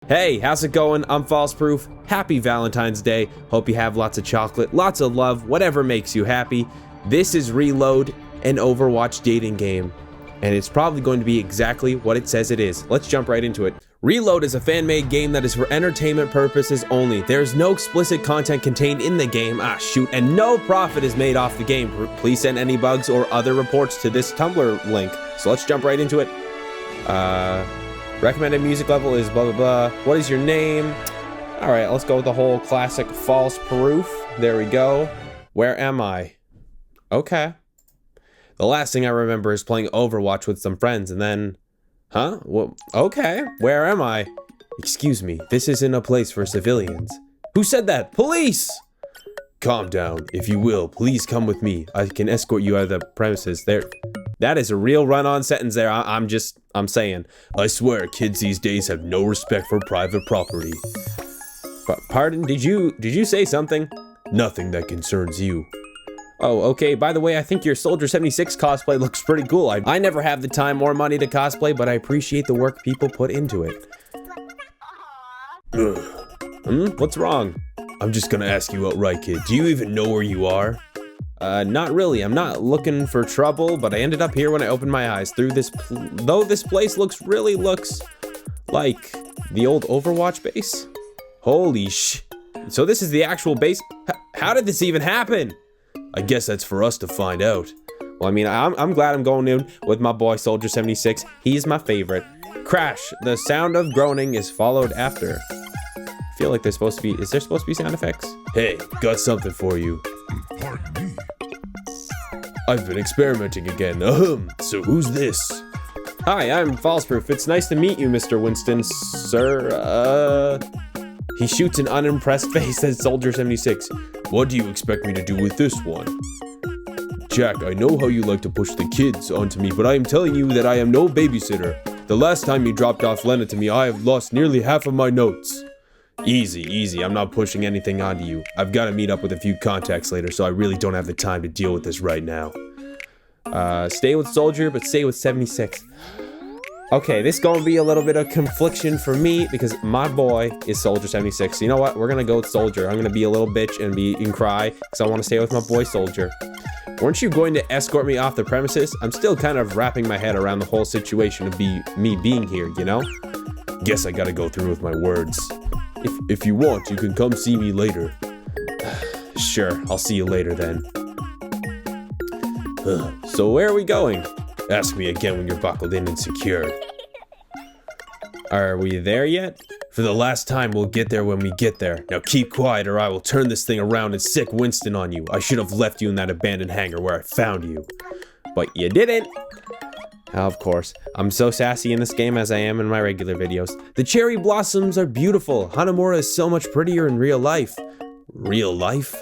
Hey, how's it going? I'm FalseProof. Happy Valentine's Day. Hope you have lots of chocolate, lots of love, whatever makes you happy. This is Reload, an Overwatch dating game. And it's probably going to be exactly what it says it is. Let's jump right into it. Reload is a fan-made game that is for entertainment purposes only. There is no explicit content contained in the game, and no profit is made off the game. Please send any bugs or other reports to this Tumblr link. So let's jump right into it. Recommended music level is blah, blah, blah. What is your name? All right, let's go with the whole classic FalseProof. There we go. Where am I? Okay. The last thing I remember is playing Overwatch with some friends and then... Huh? Well, okay. Where am I? Excuse me, this isn't a place for civilians. Who said that? Police! Calm down, if you will. Please come with me. I can escort you out of the premises. There. That is a real run-on sentence there. I'm saying. I swear, kids these days have no respect for private property. Pardon? Did you say something? Nothing that concerns you. Oh, okay. By the way, I think your Soldier 76 cosplay looks pretty cool. I never have the time or money to cosplay, but I appreciate the work people put into it. What's wrong? I'm just gonna ask you outright, kid. Do you even know where you are? Not really. I'm not looking for trouble, but I ended up here when I opened my eyes through this. Though this place looks like the old Overwatch base. Holy sh! So this is the actual base? How did this even happen? I guess that's for us to find out. Well, I mean, I'm glad I'm going in with my boy Soldier 76. He's my favorite. Crash. The sound of groaning is followed after. I feel like there's supposed to be. Is there supposed to be sound effects? Hey, got something for you. Pardon me. I've been experimenting again. So who's this? Hi, I'm FalseProof. It's nice to meet you, Mr. Winston, sir. He shoots an unimpressed face at Soldier 76. What do you expect me to do with this one? Jack, I know how you like to push the kids onto me, but I am telling you that I am no babysitter. The last time you dropped off Lena to me, I have lost nearly half of my notes. Easy. I'm not pushing anything onto you. I've got to meet up with a few contacts later, so I really don't have the time to deal with this right now. Stay with Soldier, but stay with 76. Okay, this is going to be a little bit of confliction for me because my boy is Soldier 76. You know what? We're going to go with Soldier. I'm going to be a little bitch and cry because I want to stay with my boy Soldier. Weren't you going to escort me off the premises? I'm still kind of wrapping my head around the whole situation of me being here, you know? Guess I got to go through with my words. If you want, you can come see me later. Sure, I'll see you later then. So where are we going? Ask me again when you're buckled in and secured. Are we there yet? For the last time, we'll get there when we get there. Now keep quiet or I will turn this thing around and sick Winston on you. I should have left you in that abandoned hangar where I found you. But you didn't. Of course. I'm so sassy in this game as I am in my regular videos. The cherry blossoms are beautiful. Hanamura is so much prettier in real life. Real life?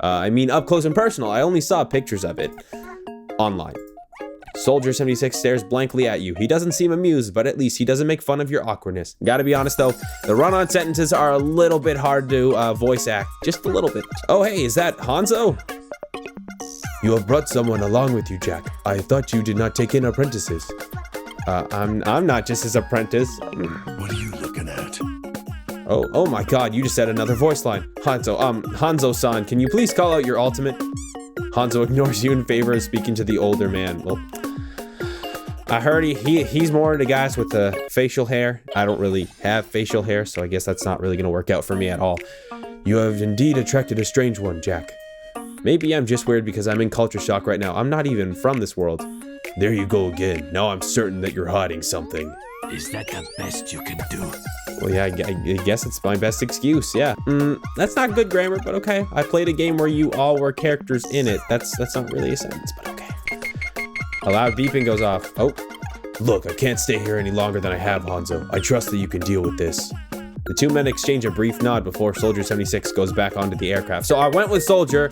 I mean up close and personal. I only saw pictures of it online. Soldier 76 stares blankly at you. He doesn't seem amused, but at least he doesn't make fun of your awkwardness. Gotta be honest though, the run-on sentences are a little bit hard to voice act. Just a little bit. Oh hey, is that Hanzo? You have brought someone along with you, Jack. I thought you did not take in apprentices. I'm not just his apprentice. What are you looking at? Oh my god, you just said another voice line. Hanzo-san, can you please call out your ultimate? Hanzo ignores you in favor of speaking to the older man. Well, I heard he's more into guys with the facial hair. I don't really have facial hair, so I guess that's not really gonna work out for me at all. You have indeed attracted a strange one, Jack. Maybe I'm just weird because I'm in culture shock right now. I'm not even from this world. There you go again. Now I'm certain that you're hiding something. Is that the best you can do? Well, yeah, I guess it's my best excuse, yeah. That's not good grammar, but okay. I played a game where you all were characters in it. That's not really a sentence, but okay. A loud beeping goes off. Oh. Look, I can't stay here any longer than I have, Hanzo. I trust that you can deal with this. The two men exchange a brief nod before Soldier 76 goes back onto the aircraft. So I went with Soldier,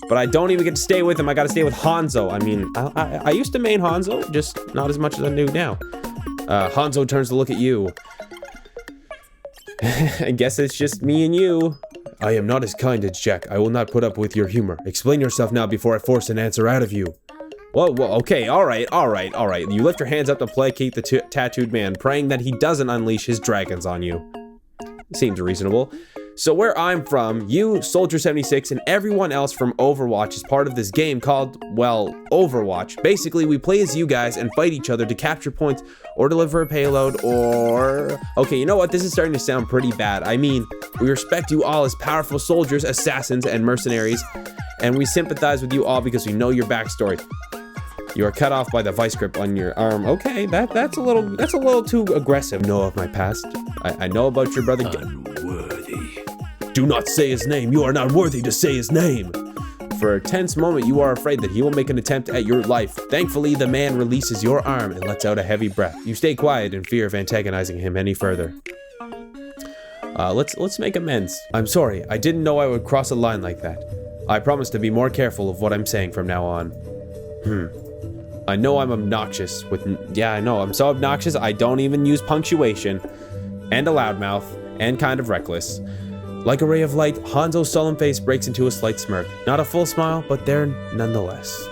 but I don't even get to stay with him. I gotta stay with Hanzo. I mean, I used to main Hanzo, just not as much as I do now. Hanzo turns to look at you. I guess it's just me and you. I am not as kind as Jack. I will not put up with your humor. Explain yourself now before I force an answer out of you. Whoa, okay, all right. You lift your hands up to placate the tattooed man, praying that he doesn't unleash his dragons on you. Seems reasonable. So where I'm from, you, Soldier 76, and everyone else from Overwatch is part of this game called, well, Overwatch. Basically, we play as you guys and fight each other to capture points or deliver a payload or... Okay, you know what? This is starting to sound pretty bad. I mean, we respect you all as powerful soldiers, assassins, and mercenaries, and we sympathize with you all because we know your backstory. You are cut off by the vice grip on your arm. Okay, that's a little too aggressive. Know of my past. I know about your brother. Unworthy. Do not say his name. You are not worthy to say his name. For a tense moment, you are afraid that he will make an attempt at your life. Thankfully, the man releases your arm and lets out a heavy breath. You stay quiet in fear of antagonizing him any further. Let's make amends. I'm sorry. I didn't know I would cross a line like that. I promise to be more careful of what I'm saying from now on. I know I'm obnoxious yeah, I know. I'm so obnoxious, I don't even use punctuation. And a loudmouth. And kind of reckless. Like a ray of light, Hanzo's solemn face breaks into a slight smirk. Not a full smile, but there nonetheless.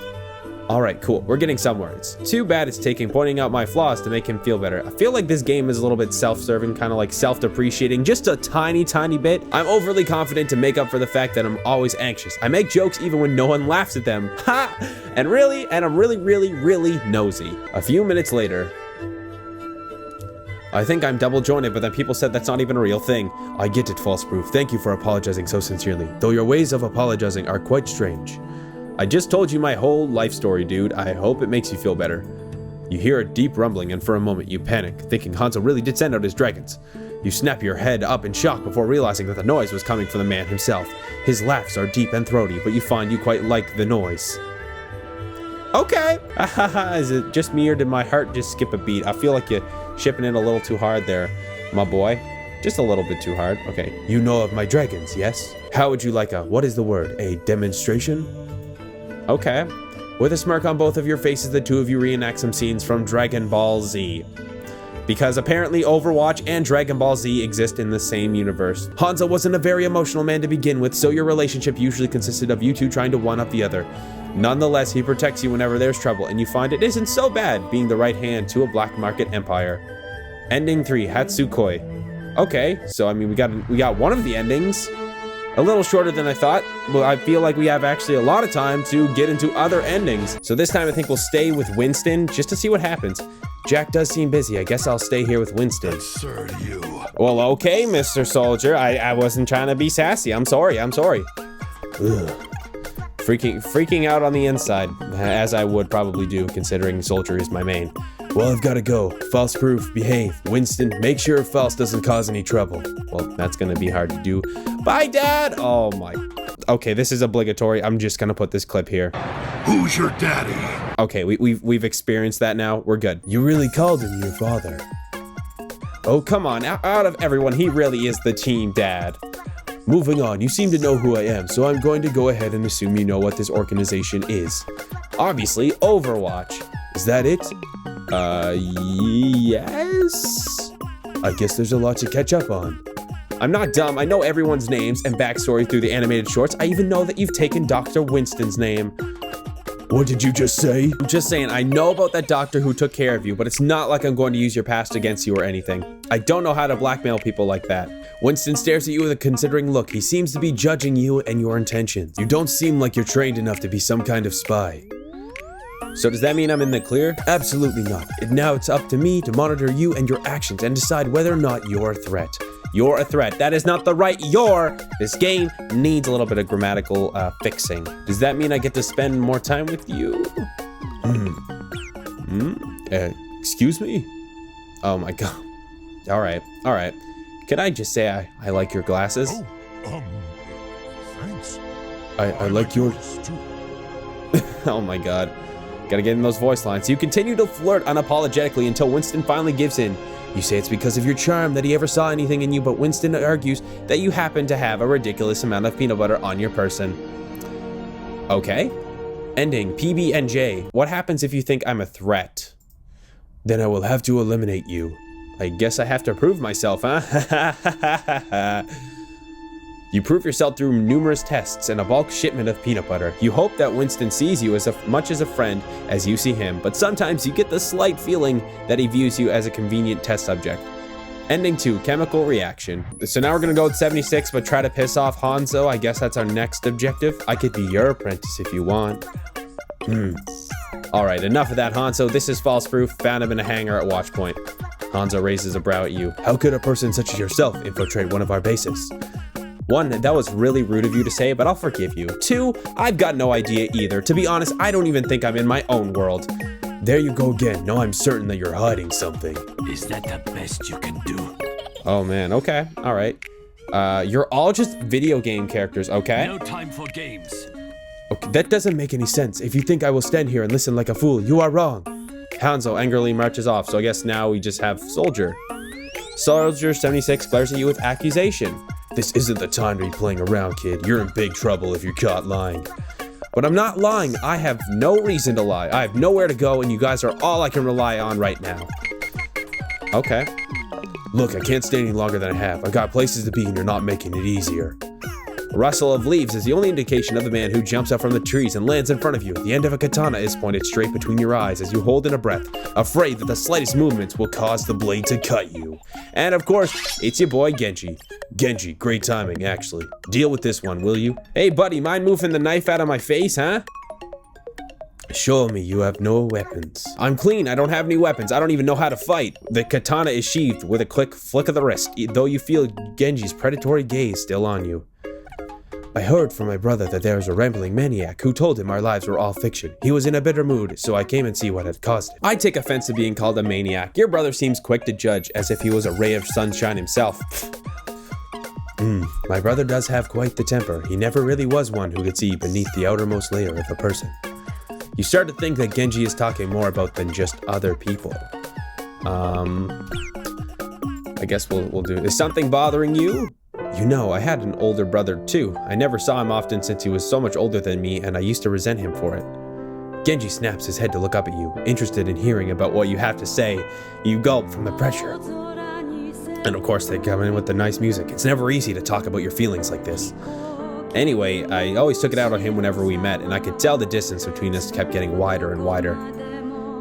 Alright, cool. We're getting somewhere. It's too bad it's taking pointing out my flaws to make him feel better. I feel like this game is a little bit self-serving, kind of like self-depreciating, just a tiny bit. I'm overly confident to make up for the fact that I'm always anxious. I make jokes even when no one laughs at them. Ha! And I'm really nosy. A few minutes later, I think I'm double jointed, but then people said that's not even a real thing. I get it, FalseProof. Thank you for apologizing so sincerely, though your ways of apologizing are quite strange. I just told you my whole life story, dude. I hope it makes you feel better. You hear a deep rumbling, and for a moment you panic, thinking Hanzo really did send out his dragons. You snap your head up in shock before realizing that the noise was coming from the man himself. His laughs are deep and throaty, but you find you quite like the noise. Okay. Is it just me or did my heart just skip a beat? I feel like you're shipping it a little too hard there, my boy. Just a little bit too hard. Okay. You know of my dragons, yes? How would you like what is the word? A demonstration? Okay. With a smirk on both of your faces, the two of you reenact some scenes from Dragon Ball Z. Because apparently Overwatch and Dragon Ball Z exist in the same universe. Hanzo wasn't a very emotional man to begin with, so your relationship usually consisted of you two trying to one-up the other. Nonetheless, he protects you whenever there's trouble, and you find it isn't so bad being the right hand to a black market empire. Ending 3, Hatsukoi. Okay, so I mean we got one of the endings. A little shorter than I thought, but I feel like we have actually a lot of time to get into other endings. So this time I think we'll stay with Winston just to see what happens. Jack does seem busy. I guess I'll stay here with Winston. Absurd, you. Well, okay, Mr. Soldier. I wasn't trying to be sassy. I'm sorry. Ugh. Freaking out on the inside, as I would probably do, considering Soldier is my main. Well, I've got to go. FalseProof, behave. Winston, make sure False doesn't cause any trouble. Well, that's gonna be hard to do. Bye, Dad! Oh my... Okay, this is obligatory. I'm just gonna put this clip here. Who's your daddy? Okay, we've experienced that now. We're good. You really called him your father. Oh, come on. Out of everyone, he really is the team dad. Moving on, you seem to know who I am, so I'm going to go ahead and assume you know what this organization is. Obviously, Overwatch. Is that it? Yes? I guess there's a lot to catch up on. I'm not dumb. I know everyone's names and backstory through the animated shorts. I even know that you've taken Dr. Winston's name. What did you just say? I'm just saying, I know about that doctor who took care of you, but it's not like I'm going to use your past against you or anything. I don't know how to blackmail people like that. Winston stares at you with a considering look. He seems to be judging you and your intentions. You don't seem like you're trained enough to be some kind of spy. So does that mean I'm in the clear? Absolutely not. Now it's up to me to monitor you and your actions and decide whether or not you're a threat. You're a threat. That is not the right you're. This game needs a little bit of grammatical fixing. Does that mean I get to spend more time with you? Excuse me? Oh my god. All right. Can I just say I like your glasses? Oh, thanks. I like yours too. Oh my god. Gotta get in those voice lines. You continue to flirt unapologetically until Winston finally gives in. You say it's because of your charm that he ever saw anything in you, but Winston argues that you happen to have a ridiculous amount of peanut butter on your person. Okay. Ending, PB&J. What happens if you think I'm a threat? Then I will have to eliminate you. I guess I have to prove myself, huh? You prove yourself through numerous tests and a bulk shipment of peanut butter. You hope that Winston sees you as much as a friend as you see him, but sometimes you get the slight feeling that he views you as a convenient test subject. Ending 2, chemical reaction. So now we're gonna go with 76, but try to piss off Hanzo. I guess that's our next objective. I could be your apprentice if you want. All right, enough of that, Hanzo. This is FalseProof. Found him in a hangar at Watchpoint. Hanzo raises a brow at you. How could a person such as yourself infiltrate one of our bases? 1, that was really rude of you to say, but I'll forgive you. 2, I've got no idea either. To be honest, I don't even think I'm in my own world. There you go again. No, I'm certain that you're hiding something. Is that the best you can do? Oh man, okay, all right. You're all just video game characters, okay? No time for games. Okay, that doesn't make any sense. If you think I will stand here and listen like a fool, you are wrong. Hanzo angrily marches off, so I guess now we just have Soldier. Soldier 76 glares at you with accusation. This isn't the time to be playing around, kid. You're in big trouble if you're caught lying. But I'm not lying. I have no reason to lie. I have nowhere to go, and you guys are all I can rely on right now. Okay. Look, I can't stay any longer than I have. I've got places to be, and you're not making it easier. A rustle of leaves is the only indication of the man who jumps up from the trees and lands in front of you. The end of a katana is pointed straight between your eyes as you hold in a breath, afraid that the slightest movements will cause the blade to cut you. And of course, it's your boy Genji. Genji, great timing, actually. Deal with this one, will you? Hey buddy, mind moving the knife out of my face, huh? Show me you have no weapons. I'm clean, I don't have any weapons. I don't even know how to fight. The katana is sheathed with a quick flick of the wrist, though you feel Genji's predatory gaze still on you. I heard from my brother that there is a rambling maniac who told him our lives were all fiction. He was in a bitter mood, so I came and see what had caused it. I take offense to being called a maniac. Your brother seems quick to judge, as if he was a ray of sunshine himself. My brother does have quite the temper. He never really was one who could see beneath the outermost layer of a person. You start to think that Genji is talking more about than just other people. I guess we'll do. Is something bothering you? You know, I had an older brother too. I never saw him often since he was so much older than me, and I used to resent him for it. Genji snaps his head to look up at you, interested in hearing about what you have to say. You gulp from the pressure. And of course, they come in with the nice music. It's never easy to talk about your feelings like this. Anyway, I always took it out on him whenever we met, and I could tell the distance between us kept getting wider and wider.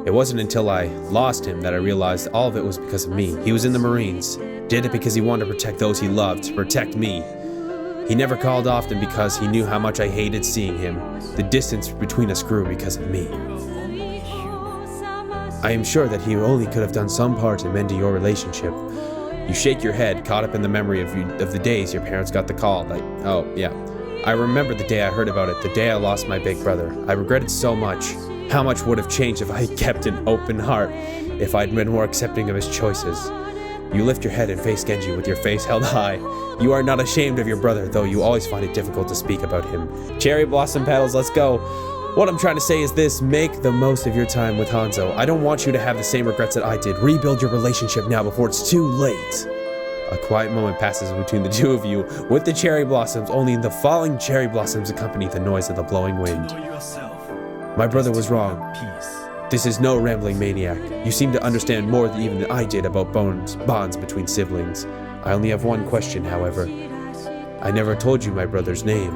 It wasn't until I lost him that I realized all of it was because of me. He was in the Marines, did it because he wanted to protect those he loved, to protect me. He never called often because he knew how much I hated seeing him. The distance between us grew because of me. I am sure that he only could have done some part in mending your relationship. You shake your head, caught up in the memory of the days your parents got the call. Oh, yeah. I remember the day I heard about it, the day I lost my big brother. I regretted so much. How much would have changed if I had kept an open heart, if I'd been more accepting of his choices. You lift your head and face Genji with your face held high. You are not ashamed of your brother, though you always find it difficult to speak about him. Cherry blossom petals, let's go. What I'm trying to say is this: make the most of your time with Hanzo. I don't want you to have the same regrets that I did. Rebuild your relationship now before it's too late. A quiet moment passes between the two of you with the cherry blossoms. Only the falling cherry blossoms accompany the noise of the blowing wind. My brother was wrong. This is no rambling maniac. You seem to understand more than even I did about bonds between siblings. I only have one question, however. I never told you my brother's name.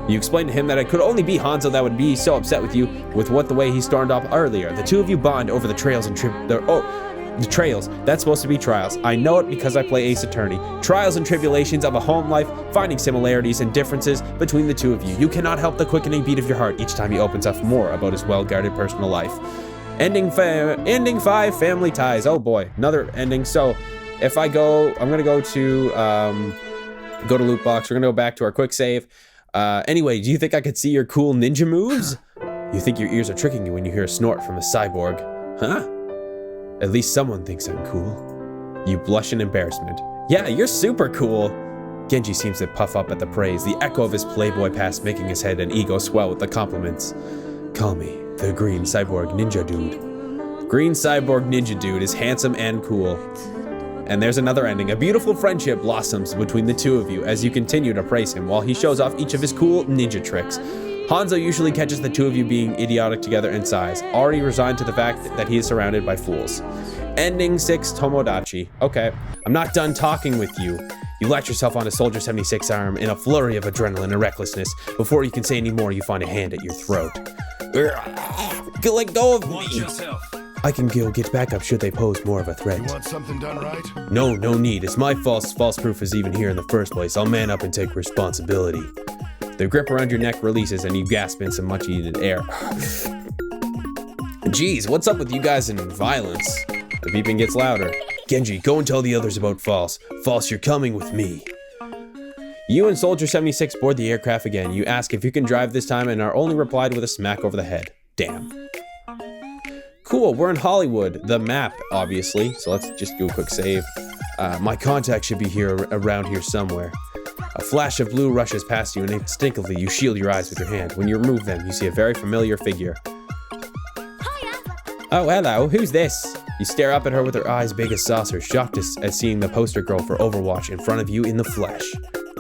You explained to him that it could only be Hanzo that would be so upset with you with the way he stormed off earlier. The two of you bond over the trails and the trails. That's supposed to be trials. I know it because I play Ace Attorney. Trials and tribulations of a home life, finding similarities and differences between the two of you. You cannot help the quickening beat of your heart each time he opens up more about his well-guarded personal life. Ending 5, family ties. Oh boy, another ending. So if I go, I'm gonna go to loot box. We're gonna go back to our quick save. Anyway, do you think I could see your cool ninja moves? You think your ears are tricking you when you hear a snort from a cyborg. Huh? At least someone thinks I'm cool. You blush in embarrassment. Yeah, you're super cool. Genji seems to puff up at the praise, the echo of his playboy past making his head and ego swell with the compliments. Call me the Green Cyborg Ninja Dude. Green Cyborg Ninja Dude is handsome and cool. And there's another ending. A beautiful friendship blossoms between the two of you as you continue to praise him while he shows off each of his cool ninja tricks. Hanzo usually catches the two of you being idiotic together in size, already resigned to the fact that he is surrounded by fools. Ending 6, Tomodachi. Okay, I'm not done talking with you. You latch yourself onto Soldier 76's arm in a flurry of adrenaline and recklessness. Before you can say any more, you find a hand at your throat. Let go of me. Watch yourself. I can go get backup should they pose more of a threat. You want something done right? No need. It's my fault FalseProof is even here in the first place. I'll man up and take responsibility. The grip around your neck releases and you gasp in some much needed air. Jeez, what's up with you guys and violence? The beeping gets louder. Genji, go and tell the others about False. False, you're coming with me. You and Soldier 76 board the aircraft again. You ask if you can drive this time and are only replied with a smack over the head. Damn. Cool, we're in Hollywood. The map, obviously. So let's just do a quick save. My contact should be here around here somewhere. A flash of blue rushes past you and instinctively you shield your eyes with your hand. When you remove them, you see a very familiar figure. Hiya. Oh, hello, who's this? You stare up at her with her eyes big as saucers, shocked as seeing the poster girl for Overwatch in front of you in the flesh.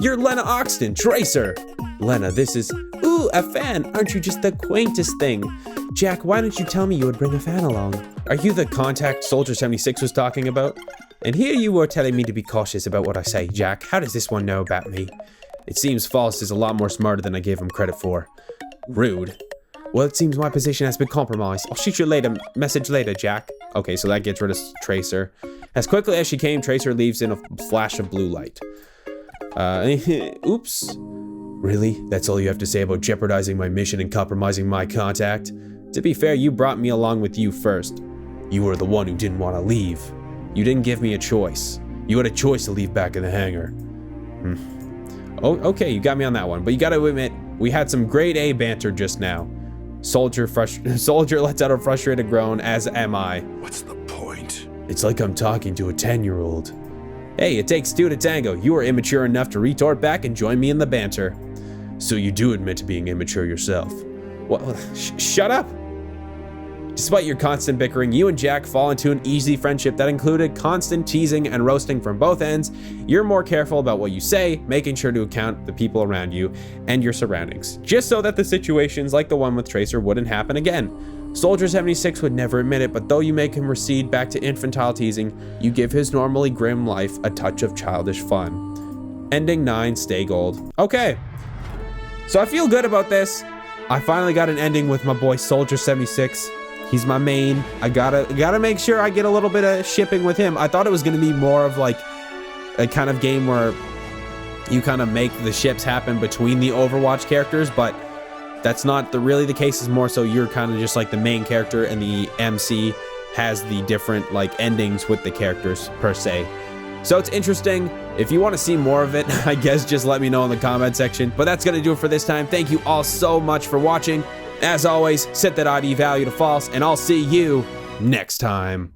You're Lena Oxton, Tracer! Lena, this is... Ooh, a fan! Aren't you just the quaintest thing? Jack, why didn't you tell me you would bring a fan along? Are you the contact Soldier 76 was talking about? And here you were telling me to be cautious about what I say, Jack. How does this one know about me? It seems False is a lot more smarter than I gave him credit for. Rude. Well, it seems my position has been compromised. I'll shoot you later. Message later, Jack. Okay, so that gets rid of Tracer. As quickly as she came, Tracer leaves in a flash of blue light. Oops. Really? That's all you have to say about jeopardizing my mission and compromising my contact? To be fair, you brought me along with you first. You were the one who didn't want to leave. You didn't give me a choice. You had a choice to leave back in the hangar. Oh, okay, you got me on that one. But you gotta admit, we had some grade A banter just now. Soldier lets out a frustrated groan, as am I. What's the point? It's like I'm talking to a 10-year-old. Hey, it takes two to tango. You are immature enough to retort back and join me in the banter. So you do admit to being immature yourself. Well, shut up! Despite your constant bickering, you and Jack fall into an easy friendship that included constant teasing and roasting from both ends. You're more careful about what you say, making sure to account the people around you and your surroundings, just so that the situations like the one with Tracer wouldn't happen again. Soldier 76 would never admit it, but though you make him recede back to infantile teasing, you give his normally grim life a touch of childish fun. Ending 9, stay gold. Okay, so I feel good about this. I finally got an ending with my boy Soldier 76. He's my main. I gotta make sure I get a little bit of shipping with him. I thought it was gonna be more of like a kind of game where you kind of make the ships happen between the Overwatch characters, but that's not really the case. Is more so you're kind of just like the main character and the MC has the different like endings with the characters per se. So it's interesting. If you want to see more of it, I guess just let me know in the comment section. But that's gonna do it for this time. Thank you all so much for watching. As always, set that ID value to false, and I'll see you next time.